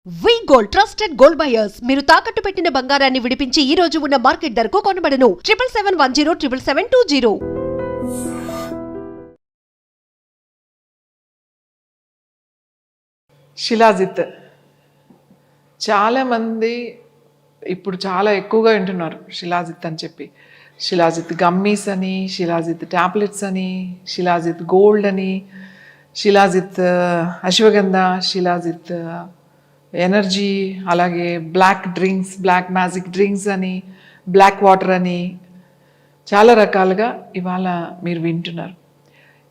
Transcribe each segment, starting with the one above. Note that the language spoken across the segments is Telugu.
వి గోల్డ్ ట్రస్టెడ్ గోల్డ్ బయర్స్ మీరు తాకట్టు పెట్టిన బంగారాన్ని విడిపించి ఈ రోజు ఉన్న మార్కెట్ ధరకు కొనబడను 7771077720. శిలాజిత్ చాలామంది ఇప్పుడు చాలా ఎక్కువగా వింటున్నారు శిలాజిత్ అని చెప్పి. శిలాజిత్ గమ్మీస్ అని, శిలాజిత్ ట్యాబ్లెట్స్ అని, శిలాజిత్ గోల్డ్ అని, శిలాజిత్ అశ్వగంధ, శిలాజిత్ ఎనర్జీ, అలాగే black drinks, black magic drinks అని, బ్లాక్ వాటర్ అని చాలా రకాలుగా ఇవాళ మీరు వింటున్నారు.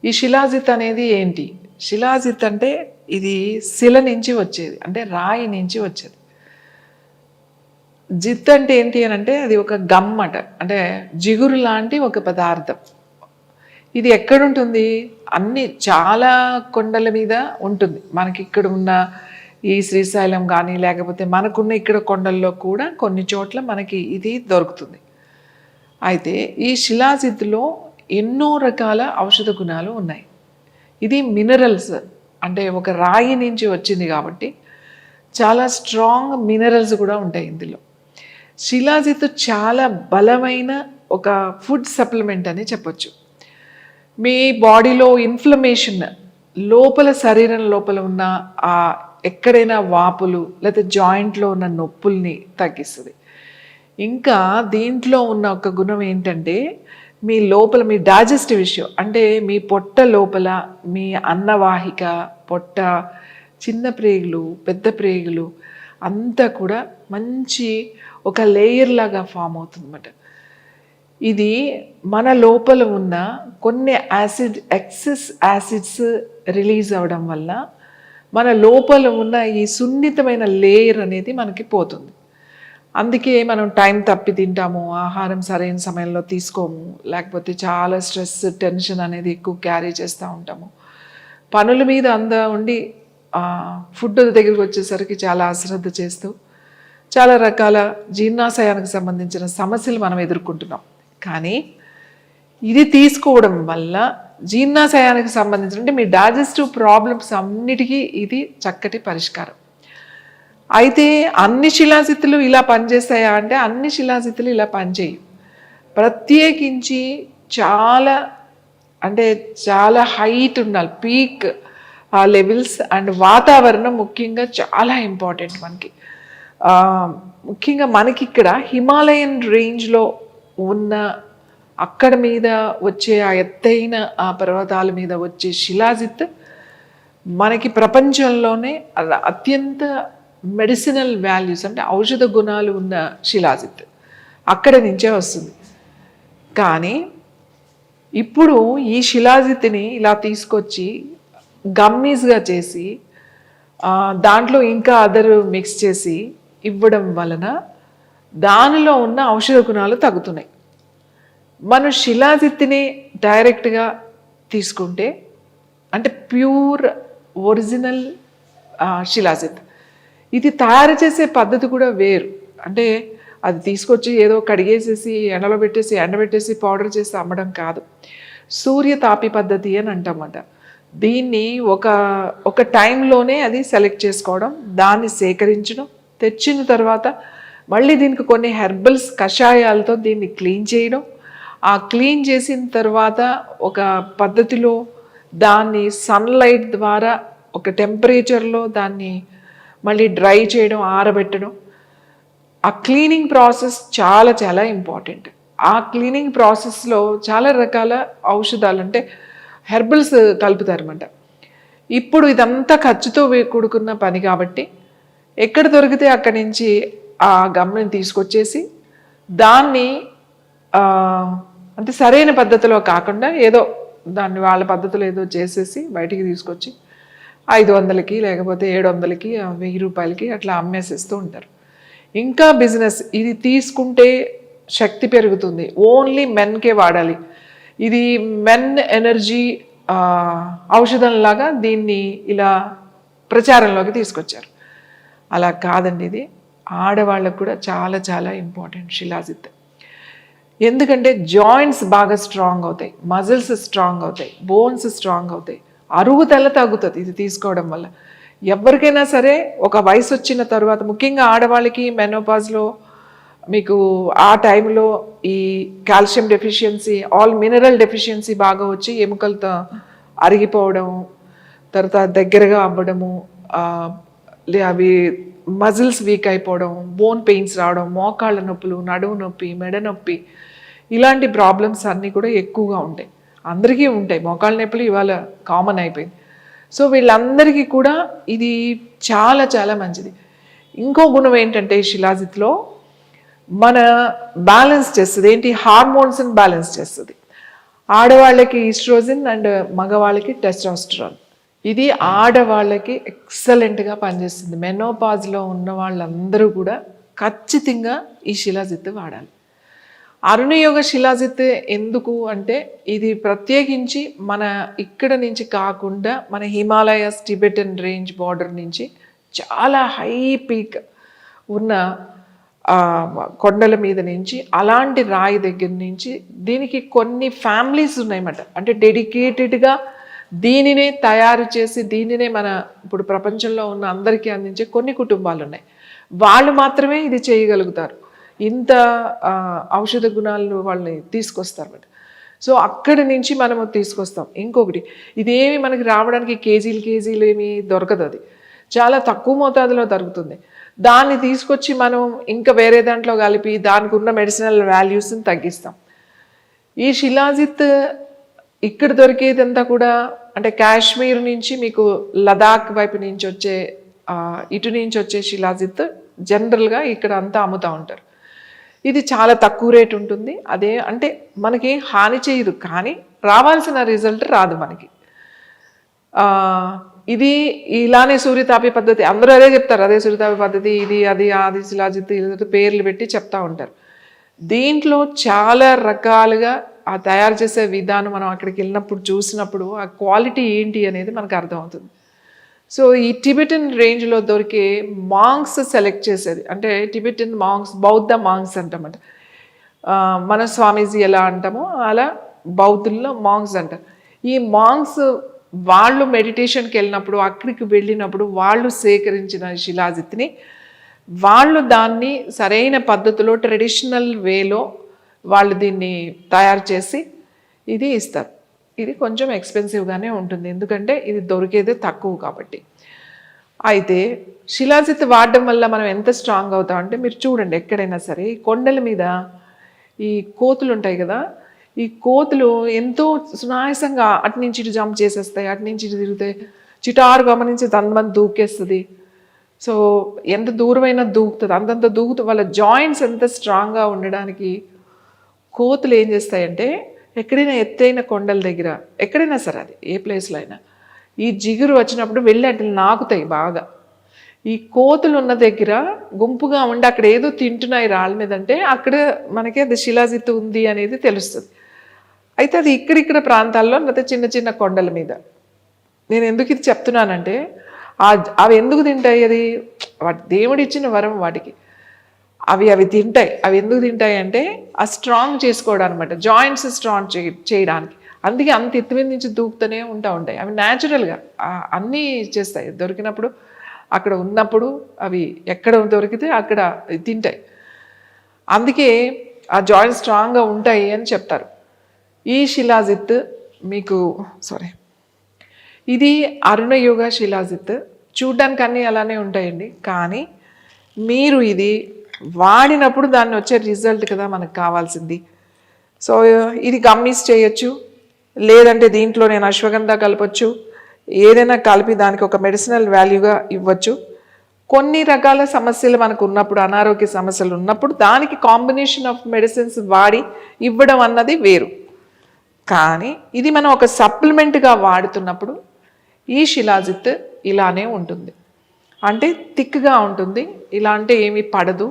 ఈ శిలాజిత్ అనేది ఏంటి? శిలాజిత్ అంటే ఇది శిల నుంచి వచ్చేది, అంటే రాయి నుంచి వచ్చేది. జిత్ అంటే ఏంటి అని అంటే అది ఒక గమ్మట, అంటే జిగురు లాంటి ఒక పదార్థం. ఇది ఎక్కడుంటుంది? చాలా కొండల మీద ఉంటుంది. మనకి ఇక్కడ ఉన్న ఈ శ్రీశైలం కానీ, లేకపోతే మనకున్న ఇక్కడ కొండల్లో కూడా కొన్ని చోట్ల మనకి ఇది దొరుకుతుంది. అయితే ఈ శిలాజిత్తులో ఎన్నో రకాల ఔషధ గుణాలు ఉన్నాయి. ఇది మినరల్స్, అంటే ఒక రాయి నుంచి వచ్చింది కాబట్టి చాలా స్ట్రాంగ్ మినరల్స్ కూడా ఉంటాయి ఇందులో. శిలాజిత్ చాలా బలమైన ఒక ఫుడ్ సప్లిమెంట్ అని చెప్పొచ్చు. మీ బాడీలో ఇన్ఫ్లమేషన్, లోపల శరీరం లోపల ఉన్న ఆ ఎక్కడైనా వాపులు లేదా జాయింట్లో ఉన్న నొప్పుల్ని తగ్గిస్తుంది. ఇంకా దీంట్లో ఉన్న ఒక గుణం ఏంటంటే మీ లోపల మీ డైజెస్టివ్ ఇష్యూ, అంటే మీ పొట్ట లోపల మీ అన్నవాహిక, పొట్ట, చిన్న ప్రేగులు, పెద్ద ప్రేగులు అంతా కూడా మంచి ఒక లేయర్ లాగా ఫామ్ అవుతుందన్నమాట. ఇది మన లోపల ఉన్న కొన్ని ఎక్సెస్ యాసిడ్స్ రిలీజ్ అవ్వడం వల్ల మన లోపల ఉన్న ఈ సున్నితమైన లేయర్ అనేది మనకి పోతుంది. అందుకే మనం టైం తప్పి తింటాము, ఆహారం సరైన సమయంలో తీసుకోము, లేకపోతే చాలా స్ట్రెస్, టెన్షన్ అనేది ఎక్కువ క్యారీ చేస్తూ ఉంటాము. పనుల మీద ఉండి ఫుడ్ దగ్గరికి వచ్చేసరికి చాలా అశ్రద్ధ చేస్తూ చాలా రకాల జీర్ణాశయానికి సంబంధించిన సమస్యలు మనం ఎదుర్కొంటున్నాం. కానీ ఇది తీసుకోవడం వల్ల జీర్ణాశయానికి సంబంధించిన, అంటే మీ డైజెస్టివ్ ప్రాబ్లమ్స్ అన్నిటికీ ఇది చక్కటి పరిష్కారం. అయితే అన్ని శిలాజిత్తులు ఇలా పనిచేస్తాయా అంటే అన్ని శిలాజిత్తులు ఇలా పనిచేయవు. ప్రత్యేకించి చాలా హైట్ ఉండాలి, పీక్ లెవెల్స్, అండ్ వాతావరణం ముఖ్యంగా చాలా ఇంపార్టెంట్ మనకి. ముఖ్యంగా మనకి ఇక్కడ హిమాలయన్ రేంజ్లో ఉన్న అక్కడ మీద వచ్చే ఆ ఎత్తైన ఆ పర్వతాల మీద వచ్చే శిలాజిత్ మనకి ప్రపంచంలోనే అత్యంత మెడిసినల్ వాల్యూస్, అంటే ఔషధ గుణాలు ఉన్న శిలాజిత్ అక్కడ నుంచే వస్తుంది. కానీ ఇప్పుడు ఈ శిలాజిత్ని ఇలా తీసుకొచ్చి గమ్మీస్గా చేసి దాంట్లో ఇంకా అదర్ మిక్స్ చేసి ఇవ్వడం వలన దానిలో ఉన్న ఔషధ గుణాలు తగ్గుతున్నాయి. మనం శిలాజిత్ని డైరెక్ట్గా తీసుకుంటే, అంటే ప్యూర్ ఒరిజినల్ శిలాజిత్, ఇది తయారు చేసే పద్ధతి కూడా వేరు. అంటే అది తీసుకొచ్చి ఏదో కడిగేసేసి ఎండబెట్టేసి పౌడర్ చేసి అమ్మడం కాదు. సూర్య తాపి పద్ధతి అని అంటామట. దీన్ని ఒక టైంలోనే అది సెలెక్ట్ చేసుకోవడం, దాన్ని సేకరించడం, తెచ్చిన తర్వాత మళ్ళీ దీనికి కొన్ని హెర్బల్స్ కషాయాలతో దీన్ని క్లీన్ చేయడం, ఆ క్లీన్ చేసిన తర్వాత ఒక పద్ధతిలో దాన్ని సన్లైట్ ద్వారా ఒక టెంపరేచర్లో దాన్ని మళ్ళీ డ్రై చేయడం, ఆరబెట్టడం. ఆ క్లీనింగ్ ప్రాసెస్ చాలా చాలా ఇంపార్టెంట్. ఆ క్లీనింగ్ ప్రాసెస్లో చాలా రకాల ఔషధాలు, అంటే హెర్బల్స్ కలుపుతారన్నమాట. ఇప్పుడు ఇదంతా ఖర్చుతో కూడుకున్న పని కాబట్టి ఎక్కడ దొరికితే అక్కడి నుంచి ఆ గమ్ని తీసుకొచ్చేసి దాన్ని అంటే సరైన పద్ధతిలో కాకుండా ఏదో దాన్ని వాళ్ళ పద్ధతిలో ఏదో చేసేసి బయటికి తీసుకొచ్చి 500కి లేకపోతే 700కి 1000 రూపాయలకి అట్లా అమ్మేసేస్తూ ఉంటారు. ఇంకా బిజినెస్, ఇది తీసుకుంటే శక్తి పెరుగుతుంది, ఓన్లీ మెన్కే వాడాలి, ఇది మెన్ ఎనర్జీ ఔషధంలాగా దీన్ని ఇలా ప్రచారంలోకి తీసుకొచ్చారు. అలా కాదండి, ఇది ఆడవాళ్ళకు కూడా చాలా చాలా ఇంపార్టెంట్ శిలాజిత్. ఎందుకంటే జాయింట్స్ బాగా స్ట్రాంగ్ అవుతాయి, మజిల్స్ స్ట్రాంగ్ అవుతాయి, బోన్స్ స్ట్రాంగ్ అవుతాయి, అరుగుదల తగ్గుతుంది ఇది తీసుకోవడం వల్ల. ఎవరికైనా సరే ఒక వయసు వచ్చిన తర్వాత, ముఖ్యంగా ఆడవాళ్ళకి మెనోపాజ్లో మీకు ఆ టైంలో ఈ calcium deficiency, all mineral deficiency బాగా వచ్చి ఎముకలతో అరిగిపోవడం, తర్వాత దగ్గరగా అవ్వడము, అవి మజిల్స్ వీక్ అయిపోవడం, బోన్ పెయిన్స్ రావడం, మోకాళ్ళ నొప్పులు, నడుము నొప్పి, మెడ నొప్పి, ఇలాంటి ప్రాబ్లమ్స్ అన్నీ కూడా ఎక్కువగా ఉంటాయి. అందరికీ ఉంటాయి. మోకాళ్ళ నొప్పులు ఇవాళ కామన్ అయిపోయింది. సో వీళ్ళందరికీ కూడా ఇది చాలా చాలా మంచిది. ఇంకో గుణం ఏంటంటే శిలాజిత్లో మన బ్యాలెన్స్ చేస్తుంది. ఏంటి? హార్మోన్స్ని బ్యాలెన్స్ చేస్తుంది. ఆడవాళ్ళకి ఈస్ట్రోజన్ అండ్ మగవాళ్ళకి టెస్టోస్టెరాన్. ఇది ఆడవాళ్ళకి ఎక్సలెంట్గా పనిచేస్తుంది. మెనోపాజ్లో ఉన్న వాళ్ళందరూ కూడా ఖచ్చితంగా ఈ శిలాజిత్ వాడాలి. అరుణయోగ శిలాజిత్ ఎందుకు అంటే ఇది ప్రత్యేకించి మన ఇక్కడ నుంచి కాకుండా మన హిమాలయస్ టిబెటన్ రేంజ్ బార్డర్ నుంచి చాలా హై పీక్ ఉన్న కొండల మీద నుంచి అలాంటి రాయి దగ్గర నుంచి దీనికి కొన్ని ఫ్యామిలీస్ ఉన్నాయన్నమాట. అంటే డెడికేటెడ్గా దీనినే తయారు చేసి దీనినే మన ఇప్పుడు ప్రపంచంలో ఉన్న అందరికీ అందించే కొన్ని కుటుంబాలు ఉన్నాయి. వాళ్ళు మాత్రమే ఇది చేయగలుగుతారు. ఇంత ఔషధ గుణాలు వాళ్ళని తీసుకొస్తారు. సో అక్కడి నుంచి మనము తీసుకొస్తాం. ఇంకొకటి, ఇదేమి మనకి రావడానికి కేజీలు ఏమి దొరకదు. అది చాలా తక్కువ మోతాదులో దొరుకుతుంది. దాన్ని తీసుకొచ్చి మనం ఇంకా వేరే దాంట్లో కలిపి దానికి ఉన్న మెడిసినల్ వాల్యూస్ని తగ్గిస్తాం. ఈ శిలాజిత్ ఇక్కడ దొరికేదంతా కూడా అంటే కాశ్మీర్ నుంచి మీకు లదాఖ్ వైపు నుంచి వచ్చే ఇటు నుంచి వచ్చే శిలాజిత్ జనరల్గా ఇక్కడ అంతా అమ్ముతూ ఉంటారు. ఇది చాలా తక్కువ రేట్ ఉంటుంది. అదే అంటే మనకి హాని చేయదు, కానీ రావాల్సిన రిజల్ట్ రాదు మనకి. ఇది ఇలానే సూర్యతాపి పద్ధతి, అందరూ అదే చెప్తారు, అదే సూర్యతాపి పద్ధతి, ఇది అది శిలాజిత్ పేర్లు పెట్టి చెప్తా ఉంటారు. దీంట్లో చాలా రకాలుగా ఆ తయారు చేసే విధానం మనం అక్కడికి వెళ్ళినప్పుడు చూసినప్పుడు ఆ క్వాలిటీ ఏంటి అనేది మనకు అర్థమవుతుంది. సో ఈ టిబెటన్ రేంజ్లో దొరికే మాంగ్స్ సెలెక్ట్ చేసేది, అంటే టిబెటన్ మాంగ్స్, బౌద్ధ మాంగ్స్ అంటామంట. మన స్వామీజీ ఎలా అంటామో అలా బౌద్ధుల్లో మాంగ్స్ అంటారు. ఈ మాంగ్స్ వాళ్ళు మెడిటేషన్కి వెళ్ళినప్పుడు, అక్కడికి వెళ్ళినప్పుడు వాళ్ళు సేకరించిన శిలాజిత్ని వాళ్ళు దాన్ని సరైన పద్ధతిలో ట్రెడిషనల్ వేలో వాళ్ళు దీన్ని తయారు చేసి ఇది ఇస్తారు. ఇది కొంచెం ఎక్స్పెన్సివ్గానే ఉంటుంది, ఎందుకంటే ఇది దొరికేదే తక్కువ కాబట్టి. అయితే శిలాజిత్ వాడడం వల్ల మనం ఎంత స్ట్రాంగ్ అవుతామంటే మీరు చూడండి, ఎక్కడైనా సరే కొండల మీద ఈ కోతులు ఉంటాయి కదా, ఈ కోతులు ఎంతో సునాయాసంగా అటు నుంచి ఇటు జంప్ చేసేస్తాయి, అటు నుంచి ఇటు తిరుగుతాయి, చిటారు గమనించి దంతమంది దూకేస్తుంది. సో ఎంత దూరమైనా దూకుతుంది, అంతంత దూకుతూ వాళ్ళ జాయింట్స్ ఎంత స్ట్రాంగ్గా ఉండడానికి కోతులు ఏం చేస్తాయంటే ఎక్కడైనా ఎత్తైన కొండల దగ్గర, ఎక్కడైనా సరే అది ఏ ప్లేస్లో అయినా, ఈ జిగురు వచ్చినప్పుడు వెళ్ళి అట్లా నాకుతాయి బాగా. ఈ కోతులు ఉన్న దగ్గర గుంపుగా ఉండి అక్కడ ఏదో తింటున్నాయి రాళ్ళ మీద అంటే అక్కడ మనకి అది శిలాజిత్ ఉంది అనేది తెలుస్తుంది. అయితే అది ఇక్కడిక్కడ ప్రాంతాల్లో లేకపోతే చిన్న చిన్న కొండల మీద. నేను ఎందుకు ఇది చెప్తున్నానంటే అవి ఎందుకు తింటాయి, అది వాటి దేవుడు ఇచ్చిన వరం వాటికి. అవి తింటాయి. అవి ఎందుకు తింటాయి అంటే ఆ స్ట్రాంగ్ చేసుకోవడానికి అనమాట, జాయింట్స్ స్ట్రాంగ్ చేయడానికి. అందుకే అంత ఎత్తు మీద నుంచి దూకుతూనే ఉంటాయి. అవి న్యాచురల్గా అన్నీ చేస్తాయి. దొరికినప్పుడు అక్కడ ఉన్నప్పుడు అవి ఎక్కడ దొరికితే అక్కడ తింటాయి. అందుకే ఆ జాయింట్స్ స్ట్రాంగ్గా ఉంటాయి అని చెప్తారు. ఈ శిలాజిత్ మీకు ఇది అరుణయోగ శిలాజిత్. చూడ్డానికి అన్నీ అలానే ఉంటాయండి, కానీ మీరు ఇది వాడినప్పుడు దాన్ని వచ్చే రిజల్ట్ కదా మనకు కావాల్సింది. సో ఇది గమ్మీస్ చేయొచ్చు, లేదంటే దీంట్లో నేను అశ్వగంధ కలపచ్చు, ఏదైనా కలిపి దానికి ఒక మెడిసినల్ వాల్యూగా ఇవ్వచ్చు. కొన్ని రకాల సమస్యలు మనకు ఉన్నప్పుడు, అనారోగ్య సమస్యలు ఉన్నప్పుడు దానికి కాంబినేషన్ ఆఫ్ మెడిసిన్స్ వాడి ఇవ్వడం అన్నది వేరు. కానీ ఇది మనం ఒక సప్లిమెంట్గా వాడుతున్నప్పుడు ఈ శిలాజిత్ ఇలానే ఉంటుంది. అంటే థిక్గా ఉంటుంది, ఇలా అంటే ఏమీ పడదు,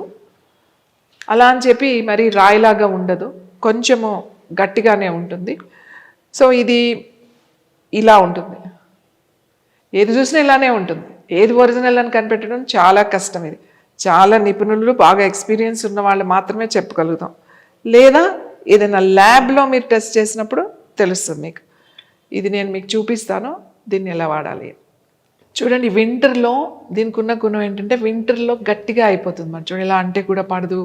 అలా అని చెప్పి మరి రాయిలాగా ఉండదు, కొంచెము గట్టిగానే ఉంటుంది. సో ఇది ఇలా ఉంటుంది, ఏది చూసినా ఇలానే ఉంటుంది. ఏది ఒరిజినల్ అని కనిపెట్టడం చాలా కష్టం. ఇది చాలా నిపుణులు, బాగా ఎక్స్పీరియన్స్ ఉన్న వాళ్ళు మాత్రమే చెప్పగలుగుతాం, లేదా ఏదైనా ల్యాబ్లో మీరు టెస్ట్ చేసినప్పుడు తెలుస్తుంది మీకు. ఇది నేను మీకు చూపిస్తాను దీన్ని ఎలా వాడాలి. చూడండి వింటర్లో దీనికి ఉన్న గుణం ఏంటంటే వింటర్లో గట్టిగా అయిపోతుంది మరి చూడండి, ఇలా అంటే కూడా పడదు,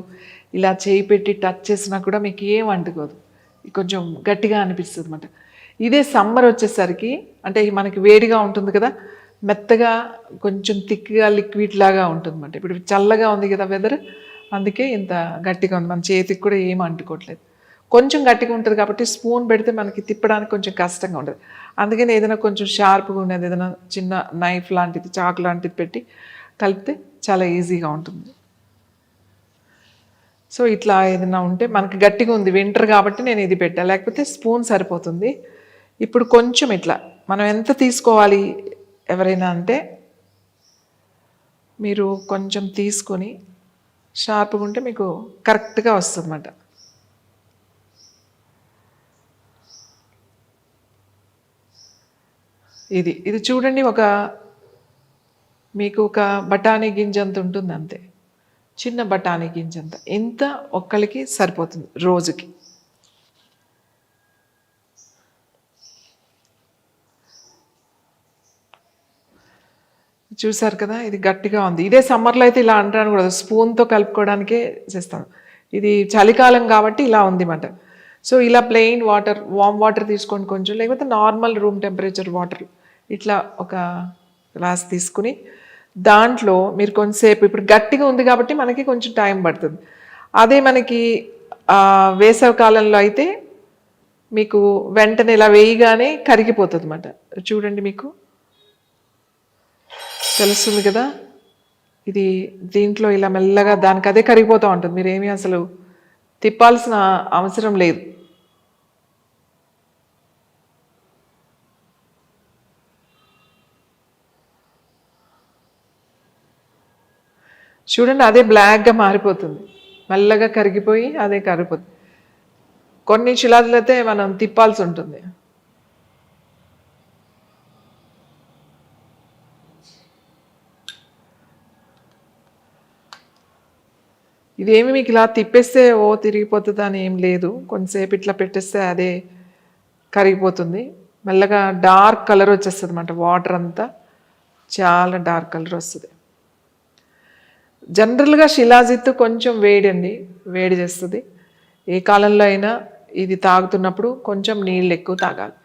ఇలా చేయి పెట్టి టచ్ చేసినా కూడా మీకు ఏం అంటుకోదు, కొంచెం గట్టిగా అనిపిస్తుంది అన్నమాట. ఇదే సమ్మర్ వచ్చేసరికి అంటే మనకి వేడిగా ఉంటుంది కదా, మెత్తగా కొంచెం థిక్గా లిక్విడ్ లాగా ఉంటుంది అన్నమాట. ఇప్పుడు చల్లగా ఉంది కదా వెదర్, అందుకే ఇంత గట్టిగా ఉంది, మన చేతికి కూడా ఏం అంటుకోవట్లేదు. కొంచెం గట్టిగా ఉంటుంది కాబట్టి స్పూన్ పెడితే మనకి తిప్పడానికి కొంచెం కష్టంగా ఉంటుంది. అందుకని ఏదైనా కొంచెం షార్ప్గా ఉండేది, ఏదైనా చిన్న నైఫ్ లాంటిది, చాకు లాంటిది పెట్టి కలిపితే చాలా ఈజీగా ఉంటుంది. సో ఇట్లా ఏదైనా ఉంటే మనకి గట్టిగా ఉంది వింటర్ కాబట్టి నేను ఇది పెట్టా, లేకపోతే స్పూన్ సరిపోతుంది. ఇప్పుడు కొంచెం ఇట్లా మనం ఎంత తీసుకోవాలి ఎవరైనా అంటే, మీరు కొంచెం తీసుకొని షార్ప్గా ఉంటే మీకు కరెక్ట్గా వస్తుంది అన్నమాట. ఇది చూడండి, మీకు ఒక బఠానీ గింజ అంత ఉంటుంది అంతే, చిన్న బఠానీ గింజ అంత, ఇంత ఒక్కరికి సరిపోతుంది రోజుకి. చూసారు కదా, ఇది గట్టిగా ఉంది. ఇదే సమ్మర్లో అయితే ఇలా అంటాను కూడా, స్పూన్తో కలుపుకోవడానికే చేస్తాను. ఇది చలికాలం కాబట్టి ఇలా ఉంది అన్నమాట. సో ఇలా ప్లెయిన్ వాటర్, వామ్ వాటర్ తీసుకోండి కొంచెం, లేకపోతే నార్మల్ రూమ్ టెంపరేచర్ వాటర్ ఇట్లా ఒక గ్లాస్ తీసుకుని దాంట్లో మీరు కొంచెంసేపు, ఇప్పుడు గట్టిగా ఉంది కాబట్టి మనకి కొంచెం టైం పడుతుంది. అదే మనకి వేసవి కాలంలో అయితే మీకు వెంటనే ఇలా వేయగానే కరిగిపోతుంది అన్నమాట. చూడండి మీకు తెలుస్తుంది కదా, ఇది దీంట్లో ఇలా మెల్లగా దానికి అదే కరిగిపోతూ ఉంటుంది, మీరేమీ అసలు తిప్పాల్సిన అవసరం లేదు. చూడండి అదే బ్లాక్గా మారిపోతుంది, మెల్లగా కరిగిపోయి అదే కరిగిపోతుంది. కొన్ని శిలాదులు అయితే మనం తిప్పాల్సి ఉంటుంది. ఇదేమి మీకు ఇలా తిప్పేస్తే ఓ తిరిగిపోతుంది అని ఏం లేదు, కొంతసేపు ఇట్లా పెట్టేస్తే అదే కరిగిపోతుంది. మెల్లగా డార్క్ కలర్ వచ్చేస్తుంది అన్నమాట, వాటర్ అంతా చాలా డార్క్ కలర్ వస్తుంది. జనరల్గా శిలాజిత్ కొంచెం వేడి చేస్తుంది. ఏ కాలంలో అయినా ఇది తాగుతున్నప్పుడు కొంచెం నీళ్ళు ఎక్కువ తాగాలి.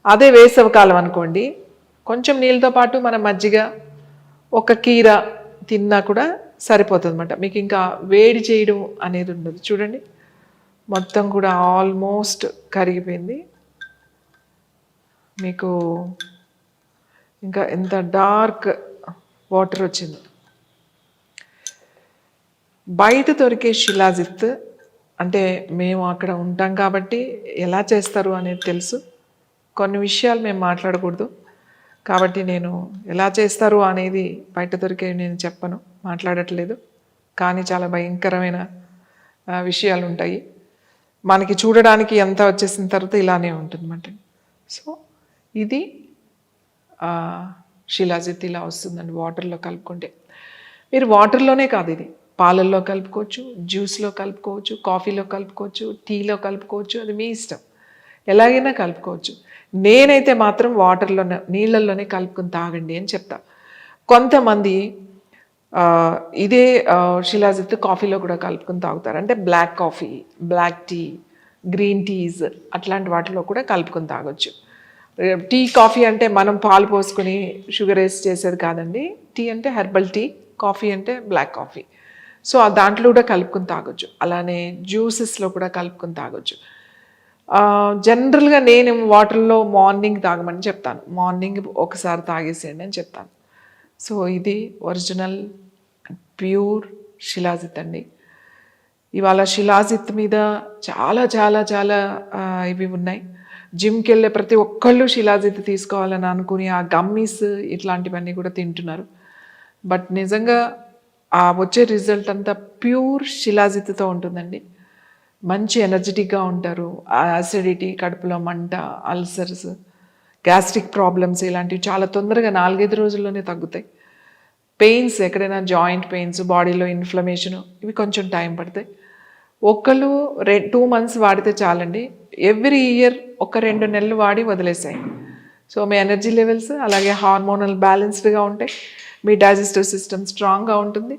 అదే వేసవి కాలం అనుకోండి, కొంచెం నీళ్ళతో పాటు మన మజ్జిగ, ఒక కీర తిన్నా కూడా సరిపోతుంది అన్నమాట. మీకు ఇంకా వేడి చేయడం అనేది ఉండదు. చూడండి మొత్తం కూడా ఆల్మోస్ట్ కరిగిపోయింది. మీకు ఇంకా ఎంత డార్క్ వాటర్ వచ్చింది. బయట దొరికే శిలాజిత్ అంటే మేము అక్కడ ఉంటాం కాబట్టి ఎలా చేస్తారు అనేది తెలుసు. కొన్ని విషయాలు మేము మాట్లాడకూడదు కాబట్టి నేను ఎలా చేస్తారు అనేది బయట దొరికే నేను చెప్పను, మాట్లాడట్లేదు. కానీ చాలా భయంకరమైన విషయాలు ఉంటాయి. మనకి చూడడానికి ఎంత వచ్చేసిన తర్వాత ఇలానే ఉంటుందన్నమాట. సో ఇది శిలాజిత్ ఇలా వస్తుందండి వాటర్లో కలుపుకుంటే. మీరు వాటర్లోనే కాదు, ఇది పాలల్లో కలుపుకోవచ్చు, జ్యూస్లో కలుపుకోవచ్చు, కాఫీలో కలుపుకోవచ్చు, టీలో కలుపుకోవచ్చు, అది మీ ఇష్టం, ఎలాగైనా కలుపుకోవచ్చు. నేనైతే మాత్రం వాటర్లోనే, నీళ్ళల్లోనే కలుపుకొని తాగండి అని చెప్తా. కొంతమంది ఇదే శిలాజిత్ కాఫీలో కూడా కలుపుకొని తాగుతారు, అంటే black coffee, black tea, green teas అట్లాంటి వాటిలో కూడా కలుపుకొని తాగొచ్చు. టీ కాఫీ అంటే మనం పాలు పోసుకొని షుగర్ వేసి చేసేది కాదండి. టీ అంటే హెర్బల్ టీ, కాఫీ అంటే బ్లాక్ కాఫీ. సో దాంట్లో కూడా కలుపుకొని తాగొచ్చు. అలానే జ్యూసెస్లో కూడా కలుపుకొని తాగొచ్చు. జనరల్గా నేను వాటర్లో మార్నింగ్ తాగమని చెప్తాను, మార్నింగ్ ఒకసారి తాగేసేయండి అని చెప్తాను. సో ఇది ఒరిజినల్ ప్యూర్ శిలాజిత్ అండి. ఇవాళ శిలాజిత్ మీద చాలా చాలా చాలా ఇవి ఉన్నాయి. జిమ్కి వెళ్ళే ప్రతి ఒక్కళ్ళు శిలాజిత్ తీసుకోవాలని అనుకుని ఆ గమ్మీస్ ఇట్లాంటివన్నీ కూడా తింటున్నారు. బట్ నిజంగా ఆ వచ్చే రిజల్ట్ అంతా ప్యూర్ శిలాజిత్తో ఉంటుందండి. మంచి ఎనర్జెటిక్గా ఉంటారు. యాసిడిటీ, కడుపులో మంట, అల్సర్స్, గ్యాస్ట్రిక్ ప్రాబ్లమ్స్ ఇలాంటివి చాలా తొందరగా 4-5 రోజుల్లోనే తగ్గుతాయి. పెయిన్స్, ఎక్కడైనా జాయింట్ పెయిన్స్, బాడీలో ఇన్ఫ్లమేషను, ఇవి కొంచెం టైం పడతాయి. ఒకళ్ళు 2 months వాడితే చాలండి. ఎవ్రీ ఇయర్ ఒక 2 నెలలు వాడి వదిలేసాయి. సో మీ ఎనర్జీ లెవెల్స్ అలాగే హార్మోనల్ బ్యాలెన్స్డ్గా ఉంటాయి, మీ డైజెస్టివ్ సిస్టమ్ స్ట్రాంగ్గా ఉంటుంది,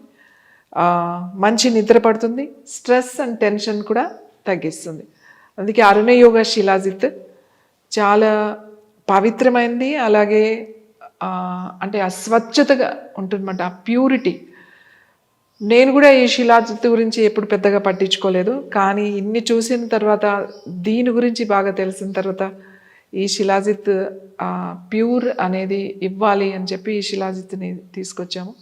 మంచి నిద్ర పడుతుంది, స్ట్రెస్ అండ్ టెన్షన్ కూడా తగ్గిస్తుంది. అందుకే అరుణ యోగ శిలాజిత్ చాలా పవిత్రమైనది, అలాగే అంటే ఆ స్వచ్ఛతగా ఉంటుందన్నమాట, ఆ ప్యూరిటీ. నేను కూడా ఈ శిలాజిత్ గురించి ఎప్పుడు పెద్దగా పట్టించుకోలేదు, కానీ ఇన్ని చూసిన తర్వాత దీని గురించి బాగా తెలిసిన తర్వాత ఈ శిలాజిత్ ప్యూర్ అనేది ఇవ్వాలి అని చెప్పి ఈ శిలాజిత్ని తీసుకొచ్చాము.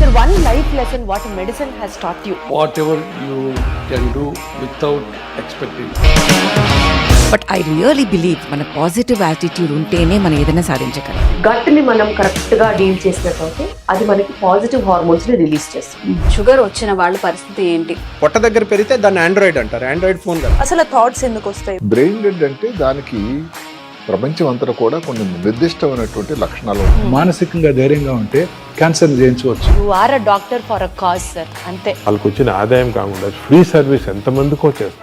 Sir, one life lesson what medicine has taught you. Whatever you can do without expecting. But I really believe మన పాజిటివ్ యాటిట్యూడ్ ఉంటేనే మనం ఏదైనా సాధించగలం. గట్ని మనం కరెక్ట్గా డీల్ చేసినట్లయితే అది మనకి పాజిటివ్ హార్మోన్స్ని రిలీజ్ చేస్తుంది. షుగర్ వచ్చిన వాళ్ళ పరిస్థితి ఏంటి? పొట్ట దగ్గర పెరిగితే దాన్ని ఆండ్రాయిడ్ అంటారు, ఆండ్రాయిడ్ ఫోన్ కాదు. అసలు థాట్స్ ఎందుకు వస్తాయి? బ్రెయిన్ డెడ్ అంటే దానికి ప్రపంచం అంతా కూడా కొన్ని నిర్దిష్టమైనటువంటి లక్షణాలు ఉంటాయి. మానసికంగా ధైర్యంగా ఉంటే క్యాన్సర్ జయించవచ్చు. You are a doctor for a cause sir, అంతే. వాళ్ళకి వచ్చిన ఆదాయం కాకుండా ఫ్రీ సర్వీస్ ఎంతమందికో చేస్తారు.